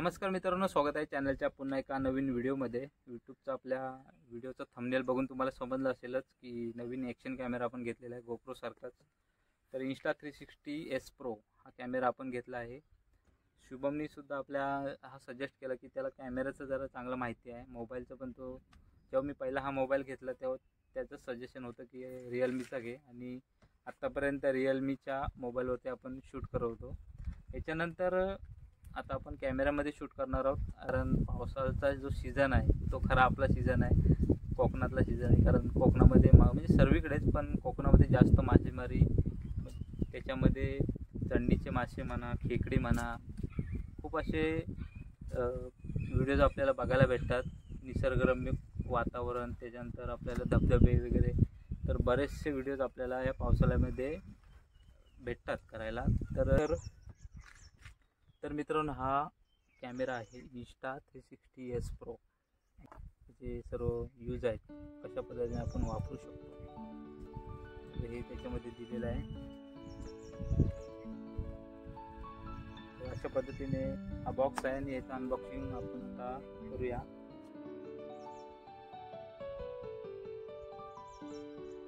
नमस्कार मित्रांनो, स्वागत आहे चॅनलच्या पुन्हा एका नवीन व्हिडिओमध्ये। यूट्यूबचा आपल्या व्हिडिओचा थंबनेल बघून तुम्हाला समजलं असेलच की नवीन ॲक्शन कॅमेरा आपण घेतलेला आहे गोप्रो सारखाच। तर Insta360S Pro हा कॅमेरा आपण घेतला आहे। शुभमनी सुद्धा आपल्या हा सजेस्ट केला की त्याला कॅमेराचं जरा चांगलं माहिती आहे, मोबाईलचं पण। तो जेव्हा मी पहिला हा मोबाईल घेतला तेव्हा त्याचं सजेशन होतं की रिअलमीचा घे, आणि आत्तापर्यंत रिअलमीच्या मोबाईलवरती आपण शूट करवतो। याच्यानंतर आता आपण कॅमेरामध्ये शूट करणार आहोत, कारण पावसाळ्याचा जो सीझन आहे तो खरा आपला सीझन आहे, कोकणातला सीझन आहे। कारण कोकणामध्ये म्हणजे सर्वीकडेच, पण कोकणामध्ये जास्त मासेमारी, त्याच्यामध्ये चंडीचे मासे म्हणा, खेकडी म्हणा, खूप असे व्हिडिओज आपल्याला बघायला भेटतात। निसर्गरम्य वातावरण, त्याच्यानंतर आपल्याला धबधबे वगैरे, तर बरेचसे व्हिडिओज आपल्याला या पावसाळ्यामध्ये भेटतात करायला। तर मित्रांनो, हा कॅमेरा आहे Insta360S Pro। जे सर्व यूज आहेत, कशा पद्धतीने आपण वापरू शकतो हे त्याच्यामध्ये दिलेलं आहे। तर अशा पद्धतीने हा बॉक्स आहे आणि याचं अनबॉक्सिंग आपण आता करूया।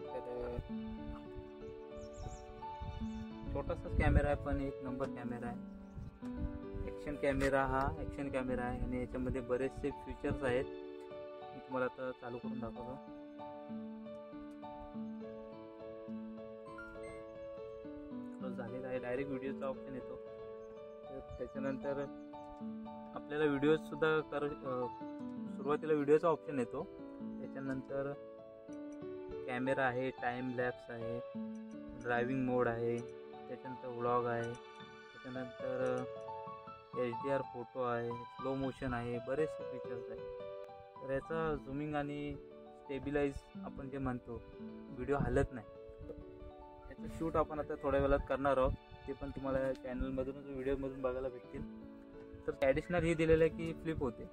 तर छोटासा कॅमेरा आहे, पण एक नंबर कॅमेरा आहे। ॲक्शन कॅमेरा हा ॲक्शन कॅमेरा आहे आणि याच्यामध्ये बरेचसे फीचर्स आहेत। मी तुम्हाला आता चालू करून दाखवतो। झालेला आहे, डायरेक्ट व्हिडिओचा ऑप्शन येतो। तर त्याच्यानंतर आपल्याला व्हिडिओ सुद्धा सुरुवातीला व्हिडिओचा ऑप्शन येतो। त्याच्यानंतर कॅमेरा आहे, टाइम लॅप्स आहे, ड्रायव्हिंग मोड आहे, त्याच्यानंतर व्लॉग आहे, त्याच्यानंतर HDR फोटो आहे, स्लो मोशन आहे, बरेचसे फीचर्स आहेत। तर याचा झूमिंग आणि स्टेबिलाइज आपण जे म्हणतो, व्हिडिओ हलत नाही। याचं शूट आपण आता थोड्या वेळात करणार आहोत, ते पण तुम्हाला चॅनलमधूनच व्हिडिओमधून बघायला भेटतील। तर ॲडिशनल हे दिलेलं आहे की फ्लिप होते,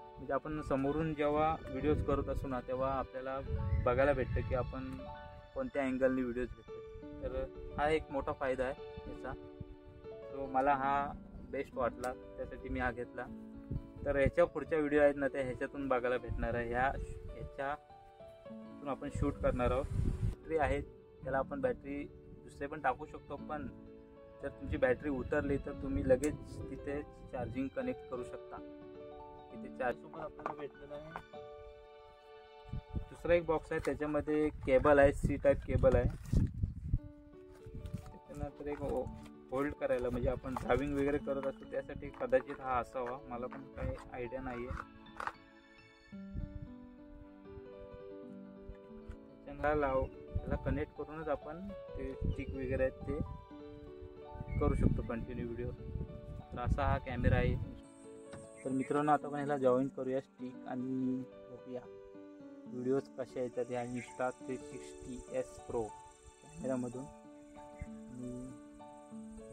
म्हणजे आपण समोरून जेव्हा व्हिडिओज करत असू ना, तेव्हा आपल्याला बघायला भेटतं की आपण कोणत्या अँगलने व्हिडिओज घेतो। तर हा एक मोठा फायदा आहे याचा। तो मला हा बेस्ट वाटला, त्यासाठी मी हा घेतला। तर ह्याच्या पुढच्या व्हिडिओ आहेत ना, त्या ह्याच्यातून बघायला भेटणार आहे। ह्याच्यातून आपण शूट करणार आहोत। बॅटरी आहे, त्याला आपण बॅटरी दुसरे पण टाकू शकतो, पण जर तुमची बॅटरी उतरली तर तुम्ही लगेच तिथे चार्जिंग कनेक्ट करू शकता। तिथे चार्जसोबत आपल्याला भेटलेलं आहे। दुसरा एक बॉक्स आहे, त्याच्यामध्ये केबल आहे, C टाईप केबल आहे। त्याच्यानंतर एक होल्ड करायला, म्हणजे आपण ड्रायव्हिंग वगैरे करत असतो त्यासाठी कदाचित हा असावा, मला पण काही आयडिया नाही आहे। त्याला कनेक्ट करूनच आपण ते स्टिक वगैरे आहेत ते करू शकतो कंटिन्यू व्हिडिओ। तर असा हा कॅमेरा आहे। तर मित्रांनो, आता आपण ह्याला जॉईन करूया स्टिक आणि बघूया व्हिडिओज कशा येतात ह्या Insta360S Pro कॅमेरामधून।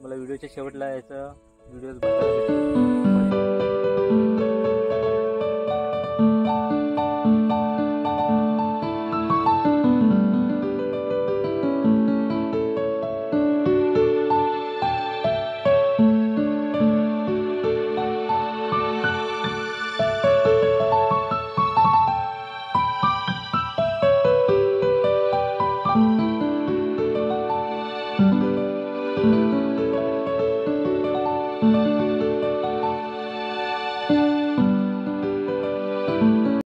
मला व्हिडिओच्या शेवटला याचा व्हिडिओज बघायला भेटतील।